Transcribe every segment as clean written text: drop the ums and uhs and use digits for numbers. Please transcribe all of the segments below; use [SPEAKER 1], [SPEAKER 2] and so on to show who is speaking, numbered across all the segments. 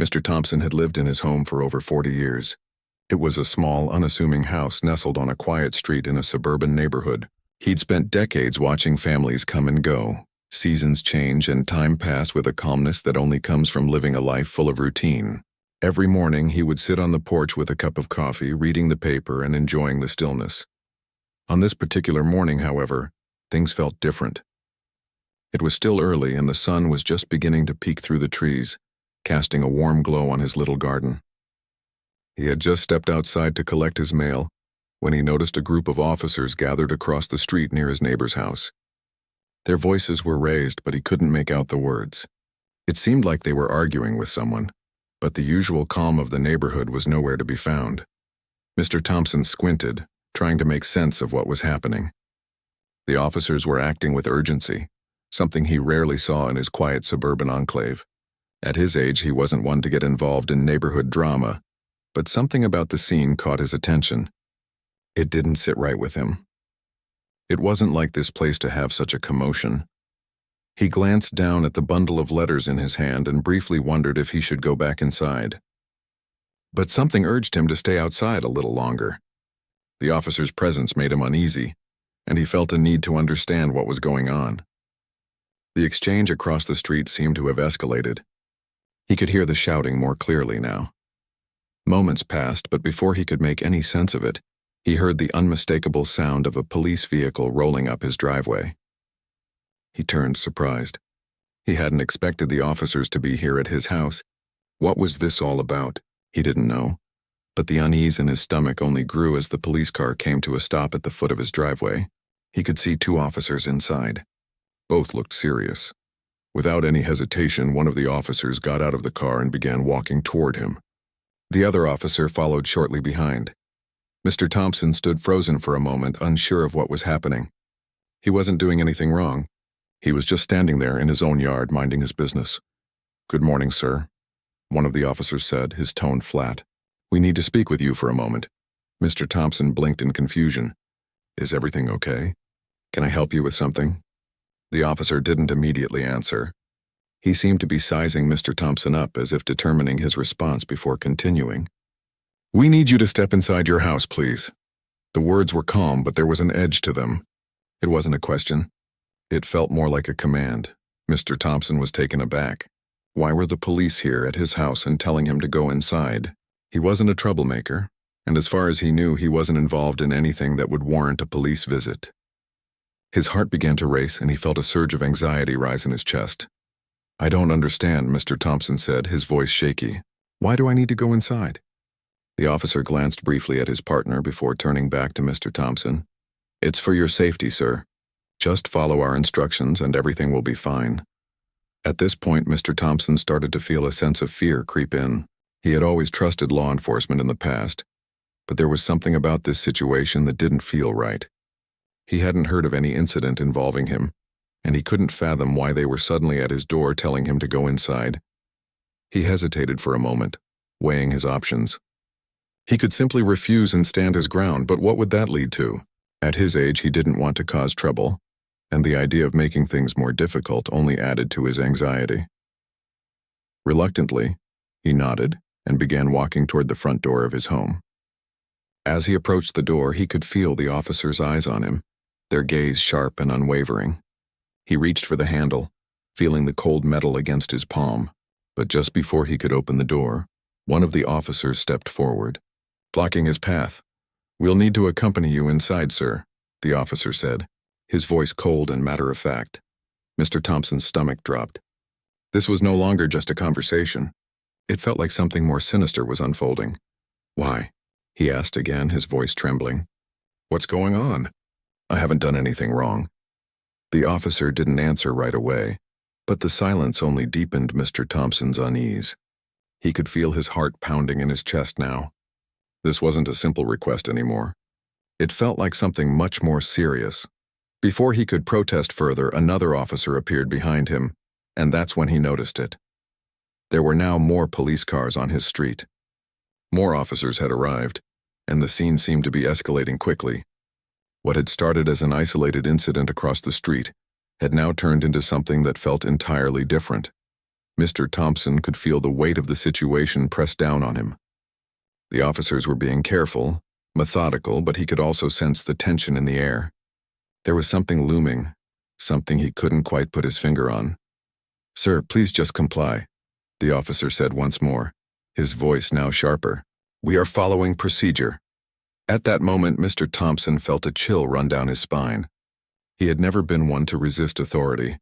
[SPEAKER 1] Mr. Thompson had lived in his home for over 40 years. It was a small, unassuming house nestled on a quiet street in a suburban neighborhood. He'd spent decades watching families come and go, seasons change, and time pass with a calmness that only comes from living a life full of routine. Every morning, he would sit on the porch with a cup of coffee, reading the paper and enjoying the stillness. On this particular morning, however, things felt different. It was still early, and the sun was just beginning to peek through the trees, casting a warm glow on his little garden. He had just stepped outside to collect his mail when he noticed a group of officers gathered across the street near his neighbor's house. Their voices were raised, but he couldn't make out the words. It seemed like they were arguing with someone, but the usual calm of the neighborhood was nowhere to be found. Mr. Thompson squinted, trying to make sense of what was happening. The officers were acting with urgency, something he rarely saw in his quiet suburban enclave. At his age, he wasn't one to get involved in neighborhood drama, but something about the scene caught his attention. It didn't sit right with him. It wasn't like this place to have such a commotion. He glanced down at the bundle of letters in his hand and briefly wondered if he should go back inside. But something urged him to stay outside a little longer. The officer's presence made him uneasy, and he felt a need to understand what was going on. The exchange across the street seemed to have escalated. He could hear the shouting more clearly now. Moments passed, but before he could make any sense of it, he heard the unmistakable sound of a police vehicle rolling up his driveway. He turned, surprised. He hadn't expected the officers to be here at his house. What was this all about? He didn't know. But the unease in his stomach only grew as the police car came to a stop at the foot of his driveway. He could see two officers inside. Both looked serious. Without any hesitation, one of the officers got out of the car and began walking toward him. The other officer followed shortly behind. Mr. Thompson stood frozen for a moment, unsure of what was happening. He wasn't doing anything wrong. He was just standing there in his own yard, minding his business. "Good morning, sir," one of the officers said, his tone flat. "We need to speak with you for a moment." Mr. Thompson blinked in confusion. "Is everything okay? Can I help you with something?" The officer didn't immediately answer. He seemed to be sizing Mr. Thompson up as if determining his response before continuing. "We need you to step inside your house, please." The words were calm, but there was an edge to them. It wasn't a question. It felt more like a command. Mr. Thompson was taken aback. Why were the police here at his house and telling him to go inside? He wasn't a troublemaker, and as far as he knew, he wasn't involved in anything that would warrant a police visit. His heart began to race, and he felt a surge of anxiety rise in his chest. "I don't understand," Mr. Thompson said, his voice shaky. "Why do I need to go inside?" The officer glanced briefly at his partner before turning back to Mr. Thompson. "It's for your safety, sir. Just follow our instructions and everything will be fine." At this point, Mr. Thompson started to feel a sense of fear creep in. He had always trusted law enforcement in the past, but there was something about this situation that didn't feel right. He hadn't heard of any incident involving him, and he couldn't fathom why they were suddenly at his door telling him to go inside. He hesitated for a moment, weighing his options. He could simply refuse and stand his ground, but what would that lead to? At his age, he didn't want to cause trouble, and the idea of making things more difficult only added to his anxiety. Reluctantly, he nodded and began walking toward the front door of his home. As he approached the door, he could feel the officer's eyes on him, their gaze sharp and unwavering. He reached for the handle, feeling the cold metal against his palm, but just before he could open the door, one of the officers stepped forward, blocking his path. "We'll need to accompany you inside, sir," the officer said, his voice cold and matter-of-fact. Mr. Thompson's stomach dropped. This was no longer just a conversation. It felt like something more sinister was unfolding. "Why?" he asked again, his voice trembling. "What's going on? I haven't done anything wrong." The officer didn't answer right away, but the silence only deepened Mr. Thompson's unease. He could feel his heart pounding in his chest now. This wasn't a simple request anymore. It felt like something much more serious. Before he could protest further, another officer appeared behind him, and that's when he noticed it. There were now more police cars on his street. More officers had arrived, and the scene seemed to be escalating quickly. What had started as an isolated incident across the street had now turned into something that felt entirely different. Mr. Thompson could feel the weight of the situation press down on him. The officers were being careful, methodical, but he could also sense the tension in the air. There was something looming, something he couldn't quite put his finger on. "Sir, please just comply," the officer said once more, his voice now sharper. "We are following procedure." At that moment, Mr. Thompson felt a chill run down his spine. He had never been one to resist authority,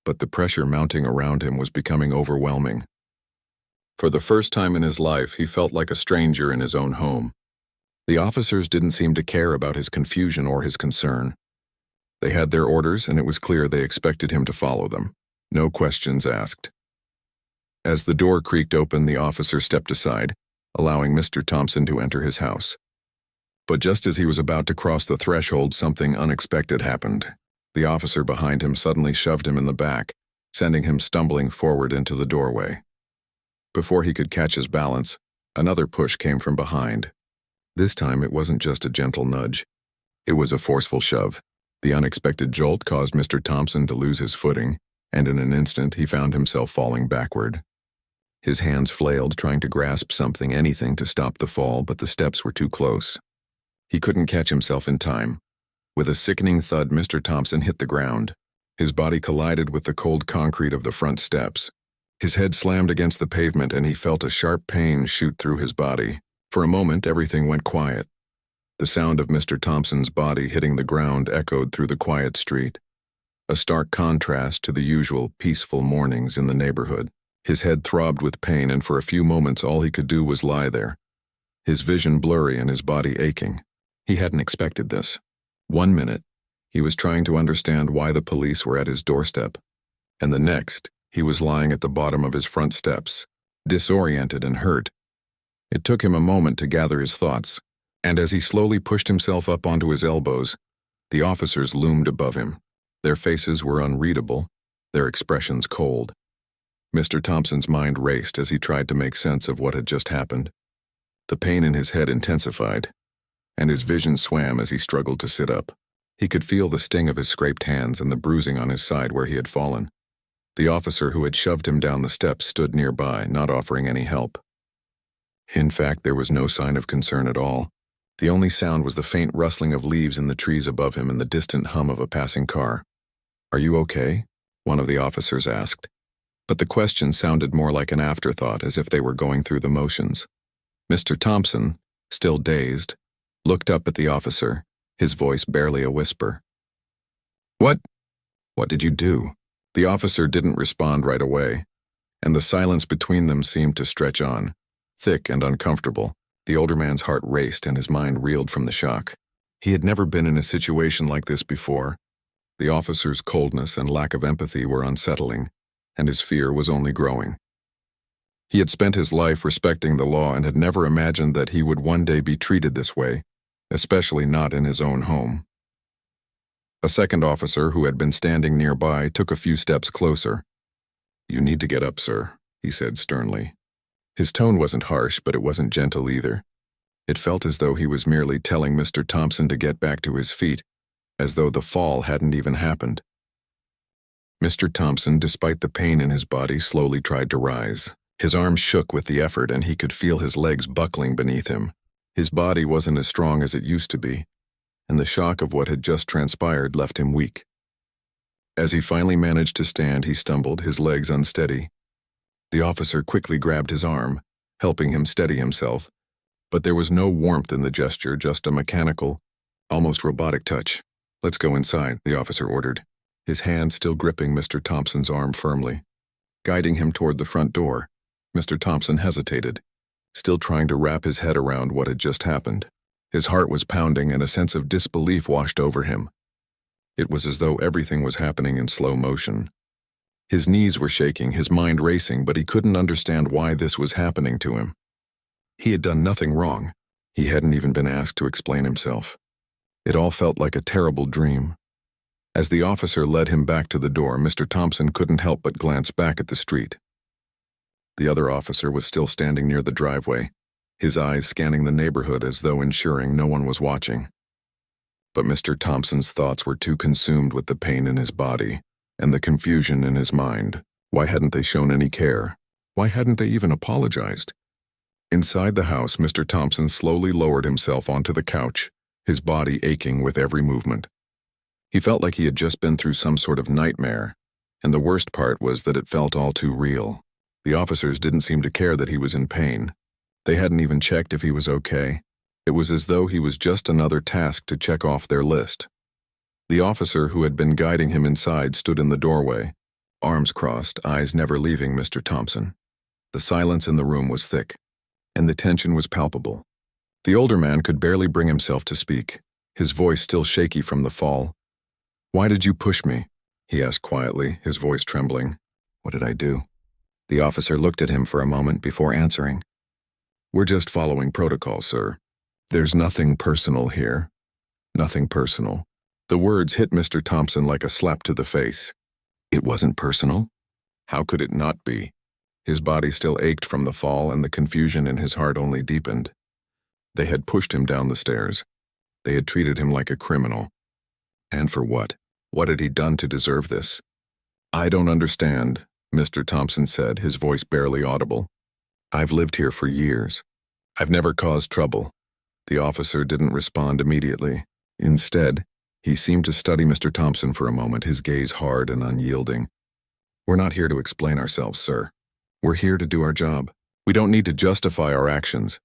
[SPEAKER 1] but the pressure mounting around him was becoming overwhelming. For the first time in his life, he felt like a stranger in his own home. The officers didn't seem to care about his confusion or his concern. They had their orders, and it was clear they expected him to follow them. No questions asked. As the door creaked open, the officer stepped aside, allowing Mr. Thompson to enter his house. But just as he was about to cross the threshold, something unexpected happened. The officer behind him suddenly shoved him in the back, sending him stumbling forward into the doorway. Before he could catch his balance, another push came from behind. This time it wasn't just a gentle nudge. It was a forceful shove. The unexpected jolt caused Mr. Thompson to lose his footing, and in an instant he found himself falling backward. His hands flailed, trying to grasp something, anything to stop the fall, but the steps were too close. He couldn't catch himself in time. With a sickening thud, Mr. Thompson hit the ground. His body collided with the cold concrete of the front steps. His head slammed against the pavement, and he felt a sharp pain shoot through his body. For a moment, everything went quiet. The sound of Mr. Thompson's body hitting the ground echoed through the quiet street, a stark contrast to the usual peaceful mornings in the neighborhood. His head throbbed with pain, and for a few moments all he could do was lie there, his vision blurry and his body aching. He hadn't expected this. 1 minute, he was trying to understand why the police were at his doorstep, and the next, he was lying at the bottom of his front steps, disoriented and hurt. It took him a moment to gather his thoughts, and as he slowly pushed himself up onto his elbows, the officers loomed above him. Their faces were unreadable, their expressions cold. Mr. Thompson's mind raced as he tried to make sense of what had just happened. The pain in his head intensified, and his vision swam as he struggled to sit up. He could feel the sting of his scraped hands and the bruising on his side where he had fallen. The officer who had shoved him down the steps stood nearby, not offering any help. In fact, there was no sign of concern at all. The only sound was the faint rustling of leaves in the trees above him and the distant hum of a passing car. "Are you okay?" one of the officers asked. But the question sounded more like an afterthought, as if they were going through the motions. Mr. Thompson, still dazed, looked up at the officer, his voice barely a whisper. What did you do?" The officer didn't respond right away, and the silence between them seemed to stretch on, thick and uncomfortable. The older man's heart raced and his mind reeled from the shock. He had never been in a situation like this before. The officer's coldness and lack of empathy were unsettling, and his fear was only growing. He had spent his life respecting the law and had never imagined that he would one day be treated this way, especially not in his own home. A second officer, who had been standing nearby, took a few steps closer. "You need to get up, sir," he said sternly. His tone wasn't harsh, but it wasn't gentle either. It felt as though he was merely telling Mr. Thompson to get back to his feet, as though the fall hadn't even happened. Mr. Thompson, despite the pain in his body, slowly tried to rise. His arms shook with the effort, and he could feel his legs buckling beneath him. His body wasn't as strong as it used to be, and the shock of what had just transpired left him weak. As he finally managed to stand, he stumbled, his legs unsteady. The officer quickly grabbed his arm, helping him steady himself, but there was no warmth in the gesture, just a mechanical, almost robotic touch. "Let's go inside," the officer ordered, his hand still gripping Mr. Thompson's arm firmly. Guiding him toward the front door, Mr. Thompson hesitated, still trying to wrap his head around what had just happened. His heart was pounding and a sense of disbelief washed over him. It was as though everything was happening in slow motion. His knees were shaking, his mind racing, but he couldn't understand why this was happening to him. He had done nothing wrong. He hadn't even been asked to explain himself. It all felt like a terrible dream. As the officer led him back to the door, Mr. Thompson couldn't help but glance back at the street. The other officer was still standing near the driveway, his eyes scanning the neighborhood as though ensuring no one was watching. But Mr. Thompson's thoughts were too consumed with the pain in his body and the confusion in his mind Why hadn't they shown any care? Why hadn't they even apologized? Inside the house, Mr. Thompson slowly lowered himself onto the couch, his body aching with every movement. He felt like he had just been through some sort of nightmare, and the worst part was that it felt all too real. The officers didn't seem to care that he was in pain. They hadn't even checked if he was okay. It was as though he was just another task to check off their list. The officer who had been guiding him inside stood in the doorway, arms crossed, eyes never leaving Mr. Thompson. The silence in the room was thick, and the tension was palpable. The older man could barely bring himself to speak, his voice still shaky from the fall. "Why did you push me?" he asked quietly, his voice trembling. "What did I do?" The officer looked at him for a moment before answering. "We're just following protocol, sir. There's nothing personal here. Nothing personal." The words hit Mr. Thompson like a slap to the face. It wasn't personal? How could it not be? His body still ached from the fall, and the confusion in his heart only deepened. They had pushed him down the stairs. They had treated him like a criminal. And for what? What had he done to deserve this? "I don't understand," Mr. Thompson said, his voice barely audible. "I've lived here for years. I've never caused trouble." The officer didn't respond immediately. Instead, he seemed to study Mr. Thompson for a moment, his gaze hard and unyielding. "We're not here to explain ourselves, sir. We're here to do our job. We don't need to justify our actions."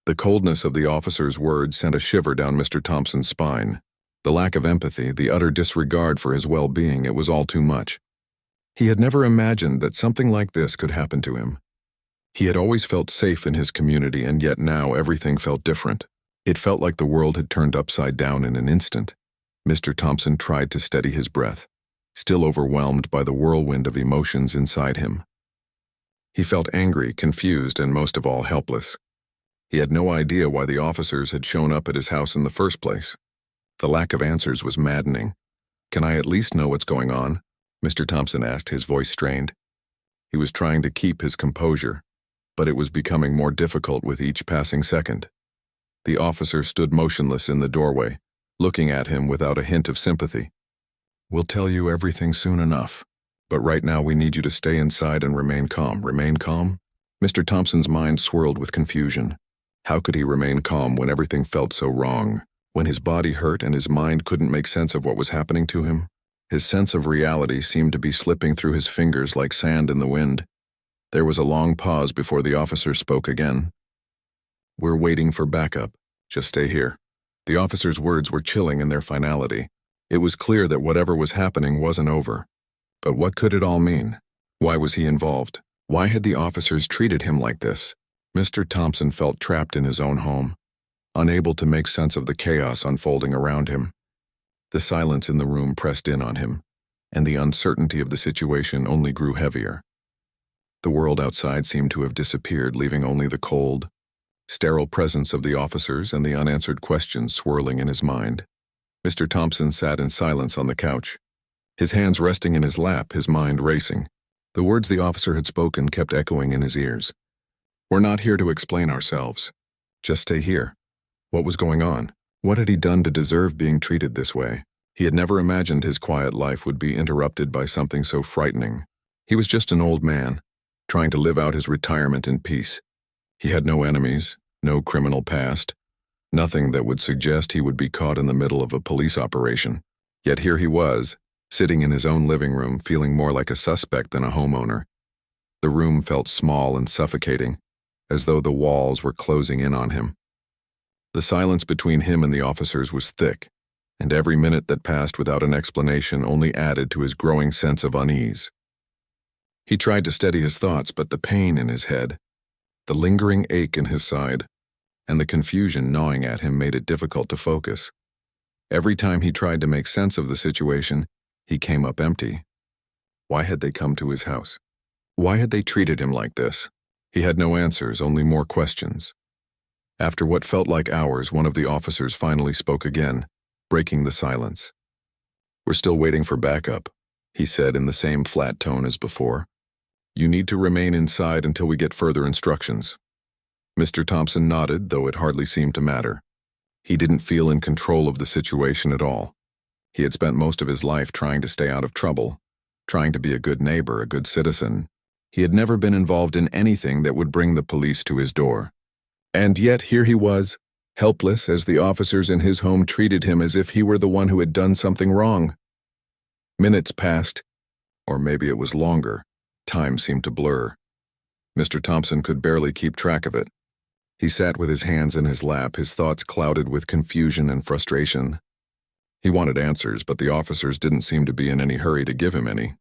[SPEAKER 1] The coldness of the officer's words sent a shiver down Mr. Thompson's spine. The lack of empathy, the utter disregard for his well-being, it was all too much. He had never imagined that something like this could happen to him. He had always felt safe in his community, and yet now everything felt different. It felt like the world had turned upside down in an instant. Mr. Thompson tried to steady his breath, still overwhelmed by the whirlwind of emotions inside him. He felt angry, confused, and most of all helpless. He had no idea why the officers had shown up at his house in the first place. The lack of answers was maddening. "Can I at least know what's going on?" Mr. Thompson asked, his voice strained. He was trying to keep his composure, but it was becoming more difficult with each passing second. The officer stood motionless in the doorway, looking at him without a hint of sympathy. "We'll tell you everything soon enough, but right now we need you to stay inside and remain calm." Remain calm? Mr. Thompson's mind swirled with confusion. How could he remain calm when everything felt so wrong? When his body hurt and his mind couldn't make sense of what was happening to him? His sense of reality seemed to be slipping through his fingers like sand in the wind. There was a long pause before the officer spoke again. "We're waiting for backup. Just stay here." The officer's words were chilling in their finality. It was clear that whatever was happening wasn't over. But what could it all mean? Why was he involved? Why had the officers treated him like this? Mr. Thompson felt trapped in his own home, unable to make sense of the chaos unfolding around him. The silence in the room pressed in on him, and the uncertainty of the situation only grew heavier. The world outside seemed to have disappeared, leaving only the cold, sterile presence of the officers and the unanswered questions swirling in his mind. Mr. Thompson sat in silence on the couch, his hands resting in his lap, his mind racing. The words the officer had spoken kept echoing in his ears. "We're not here to explain ourselves. Just stay here." What was going on? What had he done to deserve being treated this way? He had never imagined his quiet life would be interrupted by something so frightening. He was just an old man, trying to live out his retirement in peace. He had no enemies, no criminal past, nothing that would suggest he would be caught in the middle of a police operation. Yet here he was, sitting in his own living room, feeling more like a suspect than a homeowner. The room felt small and suffocating, as though the walls were closing in on him. The silence between him and the officers was thick, and every minute that passed without an explanation only added to his growing sense of unease. He tried to steady his thoughts, but the pain in his head, the lingering ache in his side, and the confusion gnawing at him made it difficult to focus. Every time he tried to make sense of the situation, he came up empty. Why had they come to his house? Why had they treated him like this? He had no answers, only more questions. After what felt like hours, one of the officers finally spoke again, breaking the silence. "We're still waiting for backup," he said in the same flat tone as before. "You need to remain inside until we get further instructions." Mr. Thompson nodded, though it hardly seemed to matter. He didn't feel in control of the situation at all. He had spent most of his life trying to stay out of trouble, trying to be a good neighbor, a good citizen. He had never been involved in anything that would bring the police to his door. And yet here he was, helpless as the officers in his home treated him as if he were the one who had done something wrong. Minutes passed, or maybe it was longer. Time seemed to blur. Mr. Thompson could barely keep track of it. He sat with his hands in his lap, his thoughts clouded with confusion and frustration. He wanted answers, but the officers didn't seem to be in any hurry to give him any.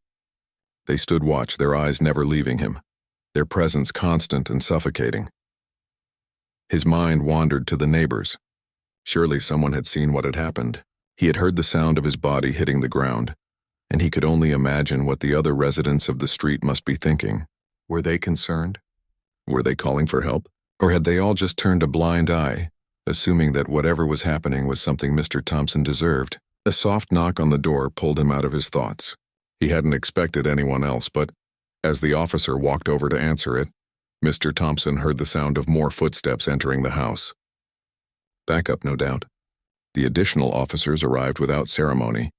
[SPEAKER 1] They stood watch, their eyes never leaving him, their presence constant and suffocating. His mind wandered to the neighbors. Surely someone had seen what had happened. He had heard the sound of his body hitting the ground, and he could only imagine what the other residents of the street must be thinking. Were they concerned? Were they calling for help? Or had they all just turned a blind eye, assuming that whatever was happening was something Mr. Thompson deserved? A soft knock on the door pulled him out of his thoughts. He hadn't expected anyone else, but as the officer walked over to answer it, Mr. Thompson heard the sound of more footsteps entering the house. Backup, no doubt. The additional officers arrived without ceremony,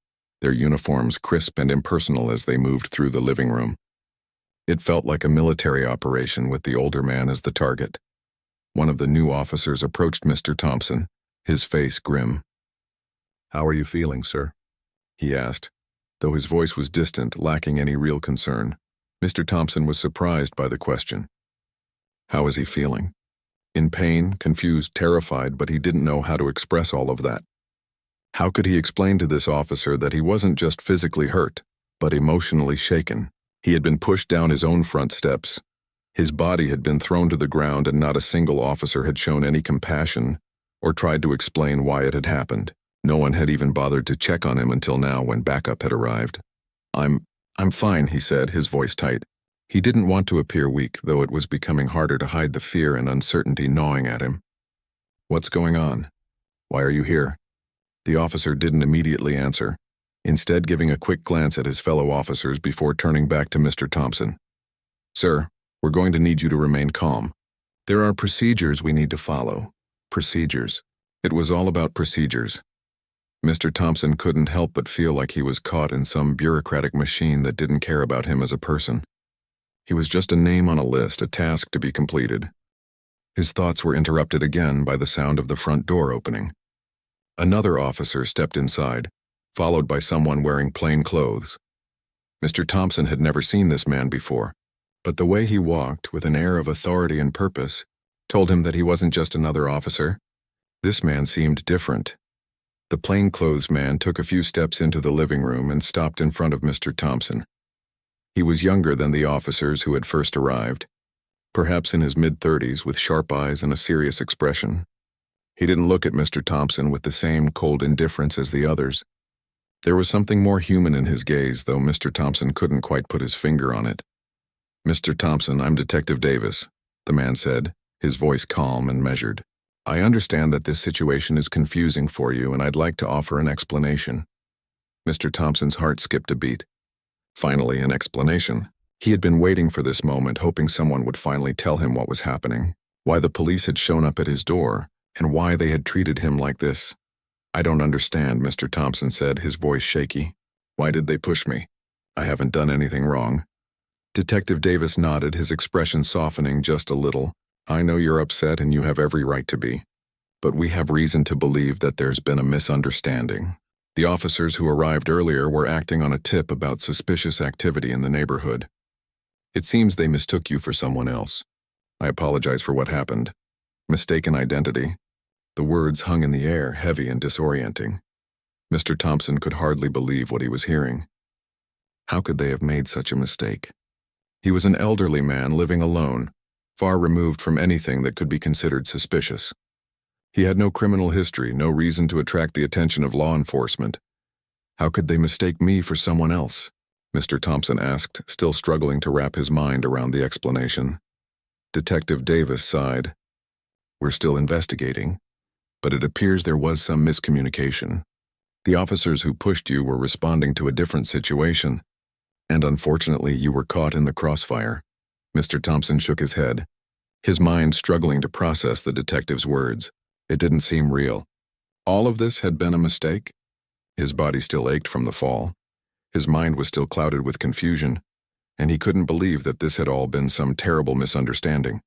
[SPEAKER 1] their uniforms crisp and impersonal as they moved through the living room. It felt like a military operation with the older man as the target. One of the new officers approached Mr. Thompson, his face grim. "How are you feeling, sir?" he asked. Though his voice was distant, lacking any real concern, Mr. Thompson was surprised by the question. How was he feeling? In pain, confused, terrified, but he didn't know how to express all of that. How could he explain to this officer that he wasn't just physically hurt, but emotionally shaken? He had been pushed down his own front steps. His body had been thrown to the ground, and not a single officer had shown any compassion or tried to explain why it had happened. No one had even bothered to check on him until now when backup had arrived. I'm fine," he said, his voice tight. He didn't want to appear weak, though it was becoming harder to hide the fear and uncertainty gnawing at him. "What's going on? Why are you here?" The officer didn't immediately answer, instead giving a quick glance at his fellow officers before turning back to Mr. Thompson. "Sir, we're going to need you to remain calm. There are procedures we need to follow." Procedures. It was all about procedures. Mr. Thompson couldn't help but feel like he was caught in some bureaucratic machine that didn't care about him as a person. He was just a name on a list, a task to be completed. His thoughts were interrupted again by the sound of the front door opening. Another officer stepped inside, followed by someone wearing plain clothes. Mr. Thompson had never seen this man before, but the way he walked, with an air of authority and purpose, told him that he wasn't just another officer. This man seemed different. The plainclothes man took a few steps into the living room and stopped in front of Mr. Thompson. He was younger than the officers who had first arrived, perhaps in his mid-30s, with sharp eyes and a serious expression. He didn't look at Mr. Thompson with the same cold indifference as the others. There was something more human in his gaze, though Mr. Thompson couldn't quite put his finger on it. "Mr. Thompson, I'm Detective Davis," the man said, his voice calm and measured. "I understand that this situation is confusing for you, and I'd like to offer an explanation." Mr. Thompson's heart skipped a beat. Finally, an explanation. He had been waiting for this moment, hoping someone would finally tell him what was happening, why the police had shown up at his door, and why they had treated him like this. "I don't understand," Mr. Thompson said, his voice shaky. "Why did they push me? I haven't done anything wrong." Detective Davis nodded, his expression softening just a little. "I know you're upset and you have every right to be, but we have reason to believe that there's been a misunderstanding. The officers who arrived earlier were acting on a tip about suspicious activity in the neighborhood. It seems they mistook you for someone else. I apologize for what happened. Mistaken identity." The words hung in the air, heavy and disorienting. Mr. Thompson could hardly believe what he was hearing. How could they have made such a mistake? He was an elderly man living alone, far removed from anything that could be considered suspicious. He had no criminal history, no reason to attract the attention of law enforcement. How could they mistake me for someone else? Mr. Thompson asked, still struggling to wrap his mind around the explanation. Detective Davis sighed. "We're still investigating, but it appears there was some miscommunication. The officers who pushed you were responding to a different situation, and unfortunately you were caught in the crossfire." Mr. Thompson shook his head, his mind struggling to process the detective's words. It didn't seem real. All of this had been a mistake? His body still ached from the fall. His mind was still clouded with confusion, and he couldn't believe that this had all been some terrible misunderstanding.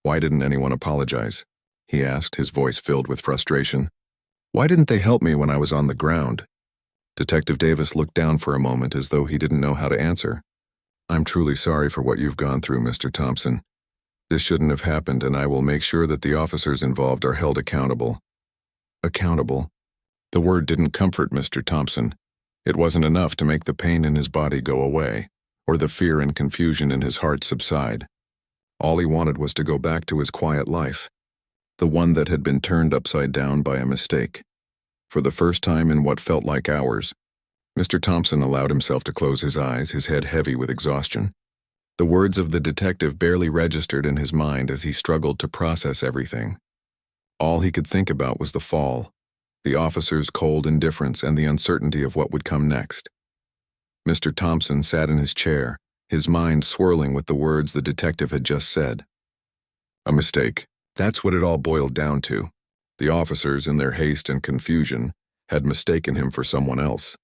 [SPEAKER 1] "Why didn't anyone apologize?" he asked, his voice filled with frustration. "Why didn't they help me when I was on the ground?" Detective Davis looked down for a moment as though he didn't know how to answer. "I'm truly sorry for what you've gone through, Mr. Thompson. This shouldn't have happened, and I will make sure that the officers involved are held accountable." Accountable? The word didn't comfort Mr. Thompson. It wasn't enough to make the pain in his body go away, or the fear and confusion in his heart subside. All he wanted was to go back to his quiet life, the one that had been turned upside down by a mistake. For the first time in what felt like hours, Mr. Thompson allowed himself to close his eyes, his head heavy with exhaustion. The words of the detective barely registered in his mind as he struggled to process everything. All he could think about was the fall, the officer's cold indifference, and the uncertainty of what would come next. Mr. Thompson sat in his chair, his mind swirling with the words the detective had just said. A mistake. That's what it all boiled down to. The officers, in their haste and confusion, had mistaken him for someone else.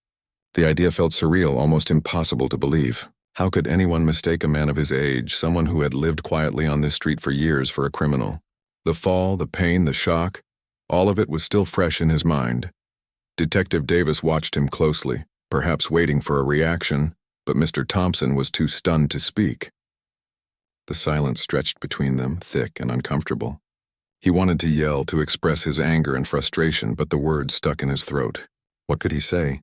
[SPEAKER 1] The idea felt surreal, almost impossible to believe. How could anyone mistake a man of his age, someone who had lived quietly on this street for years, for a criminal? The fall, the pain, the shock, all of it was still fresh in his mind. Detective Davis watched him closely, perhaps waiting for a reaction, but Mr. Thompson was too stunned to speak. The silence stretched between them, thick and uncomfortable. He wanted to yell, to express his anger and frustration, but the words stuck in his throat. What could he say?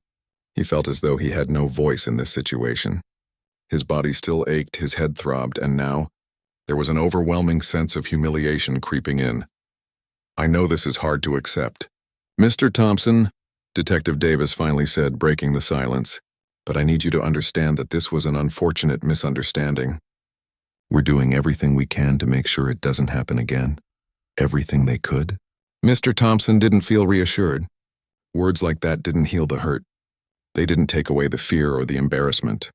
[SPEAKER 1] He felt as though he had no voice in this situation. His body still ached, his head throbbed, and now there was an overwhelming sense of humiliation creeping in. "I know this is hard to accept." "Mr. Thompson," Detective Davis finally said, breaking the silence, "but I need you to understand that this was an unfortunate misunderstanding. We're doing everything we can to make sure it doesn't happen again. Everything they could." Mr. Thompson didn't feel reassured. Words like that didn't heal the hurt. They didn't take away the fear or the embarrassment.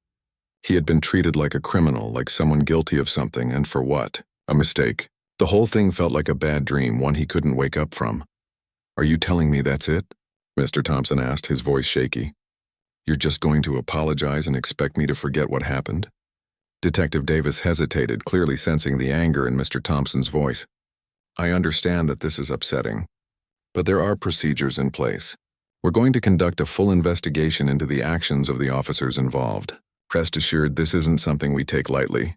[SPEAKER 1] He had been treated like a criminal, like someone guilty of something, and for what? A mistake. The whole thing felt like a bad dream, one he couldn't wake up from. "Are you telling me that's it?" Mr. Thompson asked, his voice shaky. "You're just going to apologize and expect me to forget what happened?" Detective Davis hesitated, clearly sensing the anger in Mr. Thompson's voice. "I understand that this is upsetting, but there are procedures in place. We're going to conduct a full investigation into the actions of the officers involved. Rest assured, this isn't something we take lightly."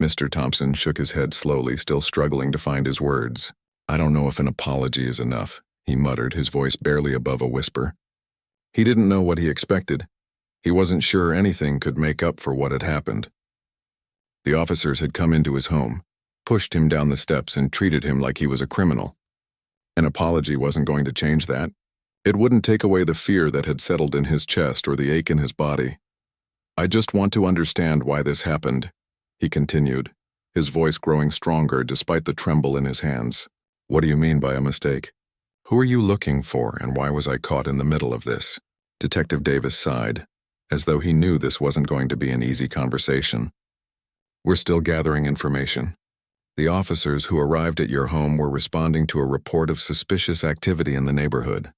[SPEAKER 1] Mr. Thompson shook his head slowly, still struggling to find his words. "I don't know if an apology is enough," he muttered, his voice barely above a whisper. He didn't know what he expected. He wasn't sure anything could make up for what had happened. The officers had come into his home, pushed him down the steps, and treated him like he was a criminal. An apology wasn't going to change that. It wouldn't take away the fear that had settled in his chest or the ache in his body. "I just want to understand why this happened," he continued, his voice growing stronger despite the tremble in his hands. "What do you mean by a mistake? Who are you looking for, and why was I caught in the middle of this?" Detective Davis sighed, as though he knew this wasn't going to be an easy conversation. "We're still gathering information. The officers who arrived at your home were responding to a report of suspicious activity in the neighborhood.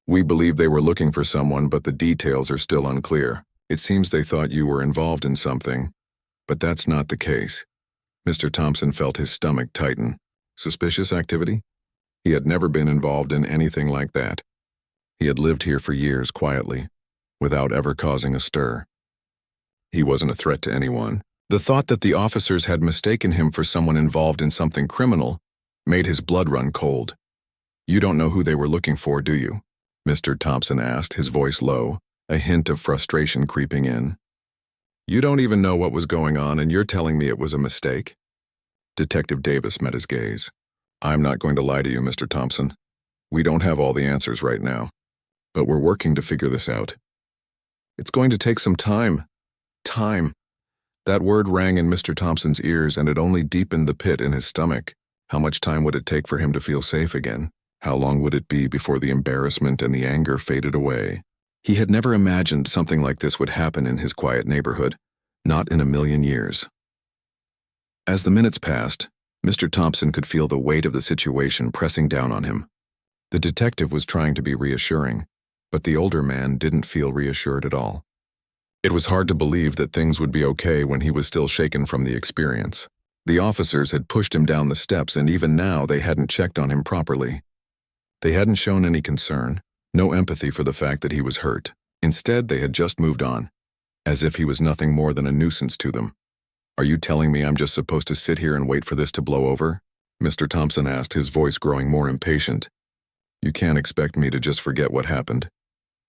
[SPEAKER 1] We believe they were looking for someone, but the details are still unclear. It seems they thought you were involved in something, but that's not the case." Mr. Thompson felt his stomach tighten. Suspicious activity? He had never been involved in anything like that. He had lived here for years quietly, without ever causing a stir. He wasn't a threat to anyone. The thought that the officers had mistaken him for someone involved in something criminal made his blood run cold. "You don't know who they were looking for, do you?" Mr. Thompson asked, his voice low, a hint of frustration creeping in. "You don't even know what was going on, and you're telling me it was a mistake?" Detective Davis met his gaze. "I'm not going to lie to you, Mr. Thompson. We don't have all the answers right now, but we're working to figure this out. It's going to take some time." Time. That word rang in Mr. Thompson's ears, and it only deepened the pit in his stomach. How much time would it take for him to feel safe again? How long would it be before the embarrassment and the anger faded away? He had never imagined something like this would happen in his quiet neighborhood, not in a million years. As the minutes passed, Mr. Thompson could feel the weight of the situation pressing down on him. The detective was trying to be reassuring, but the older man didn't feel reassured at all. It was hard to believe that things would be okay when he was still shaken from the experience. The officers had pushed him down the steps, and even now they hadn't checked on him properly. They hadn't shown any concern, no empathy for the fact that he was hurt. Instead, they had just moved on, as if he was nothing more than a nuisance to them. "Are you telling me I'm just supposed to sit here and wait for this to blow over?" Mr. Thompson asked, his voice growing more impatient. "You can't expect me to just forget what happened."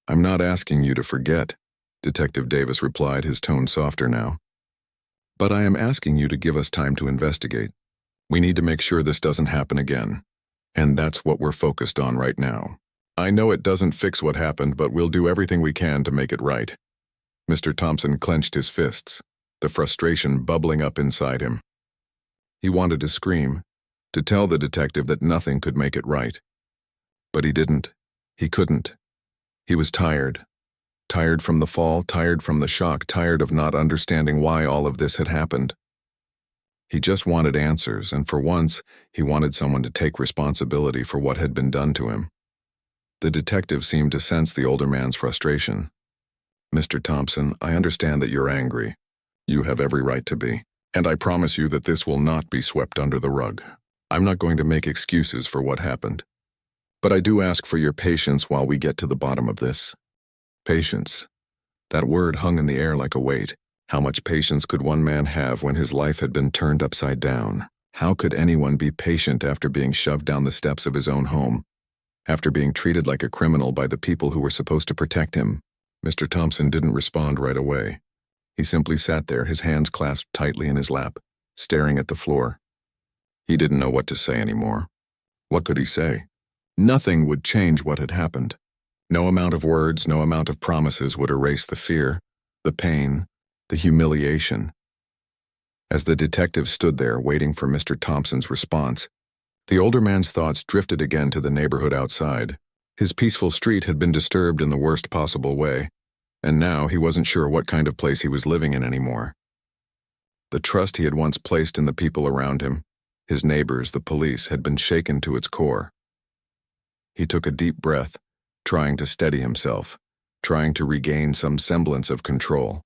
[SPEAKER 1] "I'm not asking you to forget," Detective Davis replied, his tone softer now. "But I am asking you to give us time to investigate. We need to make sure this doesn't happen again. And that's what we're focused on right now. I know it doesn't fix what happened, but we'll do everything we can to make it right." Mr. Thompson clenched his fists, the frustration bubbling up inside him. He wanted to scream, to tell the detective that nothing could make it right. But he didn't. He couldn't. He was tired. Tired from the fall, tired from the shock, tired of not understanding why all of this had happened. He just wanted answers, and for once, he wanted someone to take responsibility for what had been done to him. The detective seemed to sense the older man's frustration. "Mr. Thompson, I understand that you're angry. You have every right to be. And I promise you that this will not be swept under the rug. I'm not going to make excuses for what happened. But I do ask for your patience while we get to the bottom of this." Patience. That word hung in the air like a weight. How much patience could one man have when his life had been turned upside down? How could anyone be patient after being shoved down the steps of his own home? After being treated like a criminal by the people who were supposed to protect him? Mr. Thompson didn't respond right away. He simply sat there, his hands clasped tightly in his lap, staring at the floor. He didn't know what to say anymore. What could he say? Nothing would change what had happened. No amount of words, no amount of promises would erase the fear, the pain, the humiliation. As the detective stood there waiting for Mr. Thompson's response, the older man's thoughts drifted again to the neighborhood outside. His peaceful street had been disturbed in the worst possible way, and now he wasn't sure what kind of place he was living in anymore. The trust he had once placed in the people around him, his neighbors, the police, had been shaken to its core. He took a deep breath, trying to steady himself, trying to regain some semblance of control.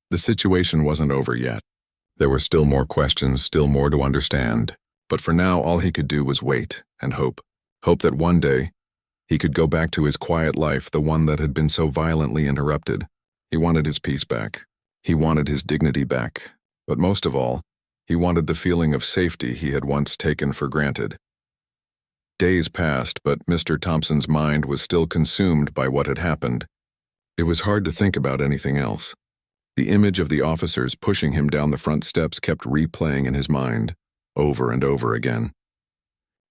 [SPEAKER 1] The situation wasn't over yet. There were still more questions, still more to understand, but for now all he could do was wait and hope. Hope that one day he could go back to his quiet life, the one that had been so violently interrupted. He wanted his peace back. He wanted his dignity back. But most of all, he wanted the feeling of safety he had once taken for granted. Days passed, but Mr. Thompson's mind was still consumed by what had happened. It was hard to think about anything else. The image of the officers pushing him down the front steps kept replaying in his mind, over and over again.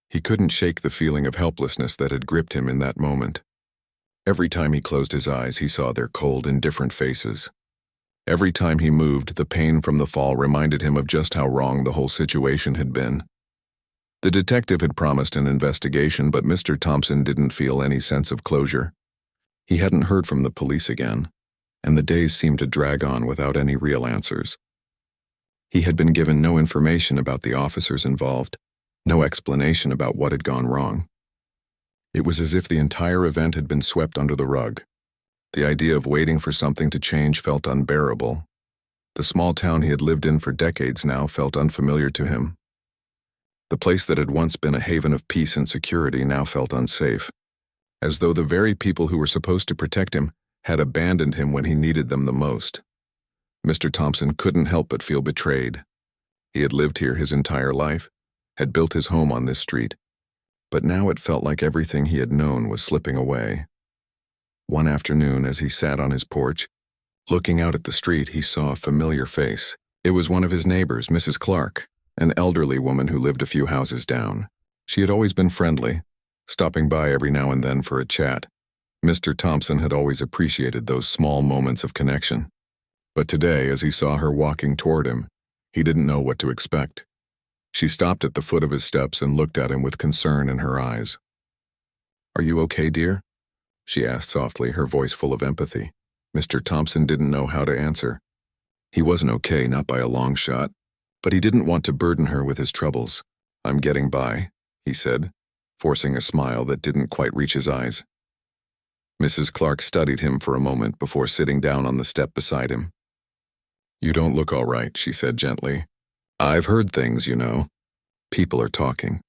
[SPEAKER 1] He couldn't shake the feeling of helplessness that had gripped him in that moment. Every time he closed his eyes, he saw their cold, indifferent faces. Every time he moved, the pain from the fall reminded him of just how wrong the whole situation had been. The detective had promised an investigation, but Mr. Thompson didn't feel any sense of closure. He hadn't heard from the police again, and the days seemed to drag on without any real answers. He had been given no information about the officers involved, no explanation about what had gone wrong. It was as if the entire event had been swept under the rug. The idea of waiting for something to change felt unbearable. The small town he had lived in for decades now felt unfamiliar to him. The place that had once been a haven of peace and security now felt unsafe, as though the very people who were supposed to protect him had abandoned him when he needed them the most. Mr. Thompson couldn't help but feel betrayed. He had lived here his entire life, had built his home on this street, but now it felt like everything he had known was slipping away. One afternoon, as he sat on his porch, looking out at the street, he saw a familiar face. It was one of his neighbors, Mrs. Clark, an elderly woman who lived a few houses down. She had always been friendly, stopping by every now and then for a chat. Mr. Thompson had always appreciated those small moments of connection. But today, as he saw her walking toward him, he didn't know what to expect. She stopped at the foot of his steps and looked at him with concern in her eyes. "Are you okay, dear?" she asked softly, her voice full of empathy. Mr. Thompson didn't know how to answer. He wasn't okay, not by a long shot, but he didn't want to burden her with his troubles. "I'm getting by," he said, forcing a smile that didn't quite reach his eyes. Mrs. Clark studied him for a moment before sitting down on the step beside him. "You don't look all right," she said gently. "I've heard things, you know. People are talking.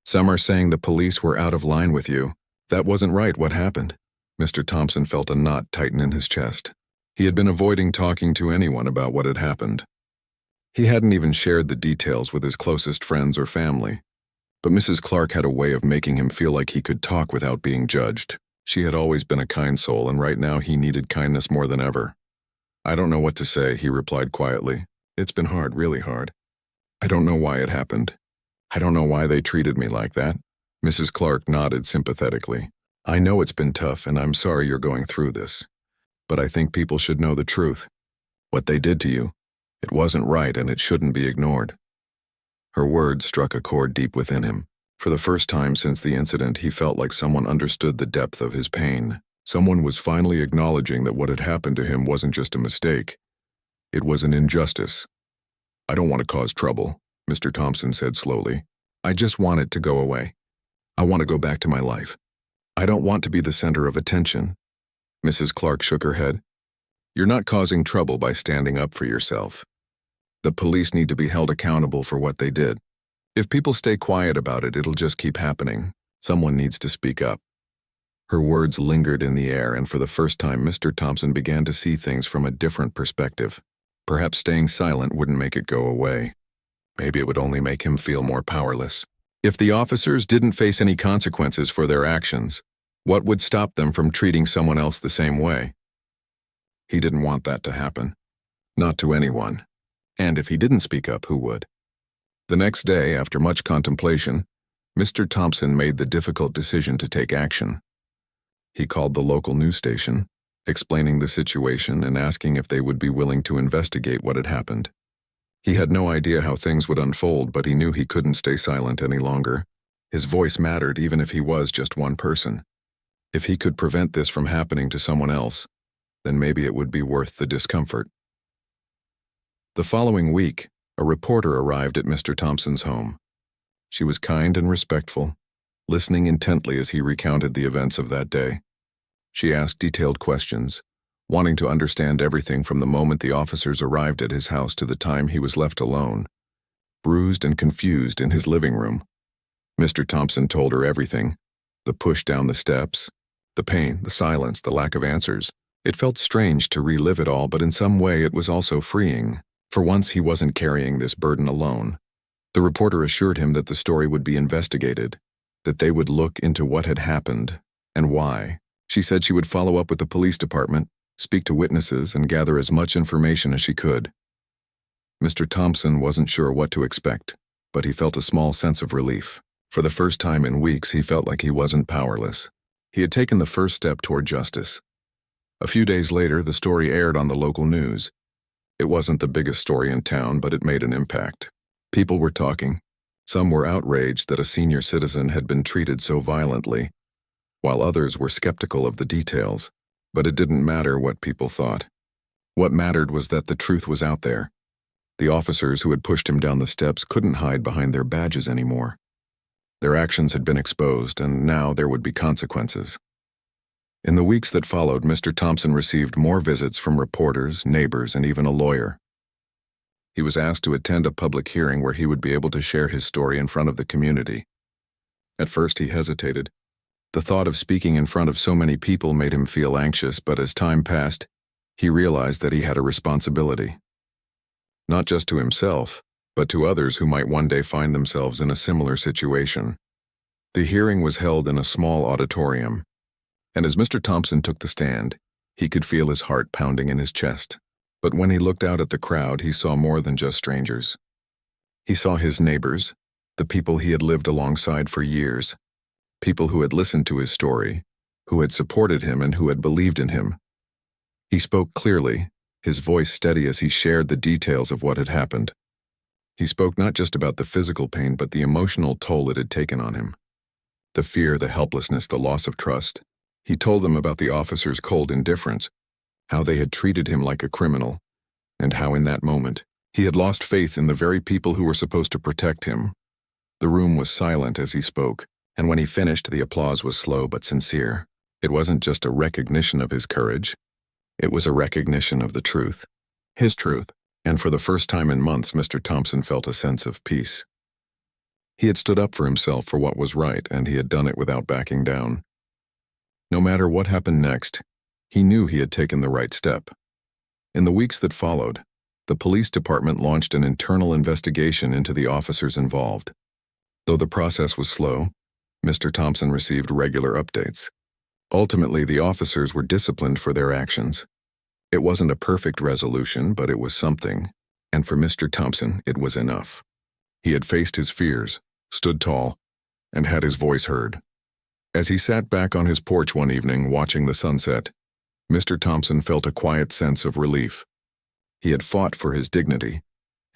[SPEAKER 1] Some are saying the police were out of line with you. That wasn't right. What happened?" Mr. Thompson felt a knot tighten in his chest. He had been avoiding talking to anyone about what had happened. He hadn't even shared the details with his closest friends or family. But Mrs. Clark had a way of making him feel like he could talk without being judged. She had always been a kind soul, and right now he needed kindness more than ever. "I don't know what to say," he replied quietly. "It's been hard, really hard. I don't know why it happened. I don't know why they treated me like that." Mrs. Clark nodded sympathetically. "I know it's been tough, and I'm sorry you're going through this. But I think people should know the truth. What they did to you, it wasn't right and it shouldn't be ignored." Her words struck a chord deep within him. For the first time since the incident, he felt like someone understood the depth of his pain. Someone was finally acknowledging that what had happened to him wasn't just a mistake. It was an injustice. "I don't want to cause trouble," Mr. Thompson said slowly. "I just want it to go away. I want to go back to my life. I don't want to be the center of attention." Mrs. Clark shook her head. "You're not causing trouble by standing up for yourself. The police need to be held accountable for what they did. If people stay quiet about it, it'll just keep happening. Someone needs to speak up." Her words lingered in the air, and for the first time Mr. Thompson began to see things from a different perspective. Perhaps staying silent wouldn't make it go away. Maybe it would only make him feel more powerless. If the officers didn't face any consequences for their actions, what would stop them from treating someone else the same way? He didn't want that to happen. Not to anyone. And if he didn't speak up, who would? The next day, after much contemplation, Mr. Thompson made the difficult decision to take action. He called the local news station, explaining the situation and asking if they would be willing to investigate what had happened. He had no idea how things would unfold, but he knew he couldn't stay silent any longer. His voice mattered even if he was just one person. If he could prevent this from happening to someone else, then maybe it would be worth the discomfort. The following week, a reporter arrived at Mr. Thompson's home. She was kind and respectful, listening intently as he recounted the events of that day. She asked detailed questions, wanting to understand everything from the moment the officers arrived at his house to the time he was left alone, bruised and confused in his living room. Mr. Thompson told her everything: the push down the steps, the pain, the silence, the lack of answers. It felt strange to relive it all, but in some way it was also freeing. For once, he wasn't carrying this burden alone. The reporter assured him that the story would be investigated, that they would look into what had happened and why. She said she would follow up with the police department, speak to witnesses, and gather as much information as she could. Mr. Thompson wasn't sure what to expect, but he felt a small sense of relief. For the first time in weeks, he felt like he wasn't powerless. He had taken the first step toward justice. A few days later, the story aired on the local news. It wasn't the biggest story in town, but it made an impact. People were talking. Some were outraged that a senior citizen had been treated so violently, while others were skeptical of the details. But it didn't matter what people thought. What mattered was that the truth was out there. The officers who had pushed him down the steps couldn't hide behind their badges anymore. Their actions had been exposed, and now there would be consequences. In the weeks that followed, Mr. Thompson received more visits from reporters, neighbors, and even a lawyer. He was asked to attend a public hearing where he would be able to share his story in front of the community. At first, he hesitated. The thought of speaking in front of so many people made him feel anxious, but as time passed, he realized that he had a responsibility. Not just to himself, but to others who might one day find themselves in a similar situation. The hearing was held in a small auditorium, and as Mr. Thompson took the stand, he could feel his heart pounding in his chest. But when he looked out at the crowd, he saw more than just strangers. He saw his neighbors, the people he had lived alongside for years, people who had listened to his story, who had supported him and who had believed in him. He spoke clearly, his voice steady as he shared the details of what had happened. He spoke not just about the physical pain, but the emotional toll it had taken on him. The fear, the helplessness, the loss of trust. He told them about the officers' cold indifference, how they had treated him like a criminal, and how in that moment, he had lost faith in the very people who were supposed to protect him. The room was silent as he spoke, and when he finished, the applause was slow but sincere. It wasn't just a recognition of his courage. It was a recognition of the truth. His truth. And for the first time in months, Mr. Thompson felt a sense of peace. He had stood up for himself for what was right, and he had done it without backing down. No matter what happened next, he knew he had taken the right step. In the weeks that followed, the police department launched an internal investigation into the officers involved. Though the process was slow, Mr. Thompson received regular updates. Ultimately, the officers were disciplined for their actions. It wasn't a perfect resolution, but it was something, and for Mr. Thompson, it was enough. He had faced his fears, stood tall, and had his voice heard. As he sat back on his porch one evening watching the sunset, Mr. Thompson felt a quiet sense of relief. He had fought for his dignity,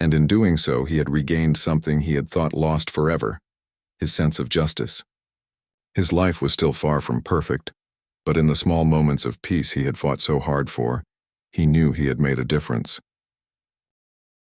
[SPEAKER 1] and in doing so he had regained something he had thought lost forever, his sense of justice. His life was still far from perfect, but in the small moments of peace he had fought so hard for, he knew he had made a difference.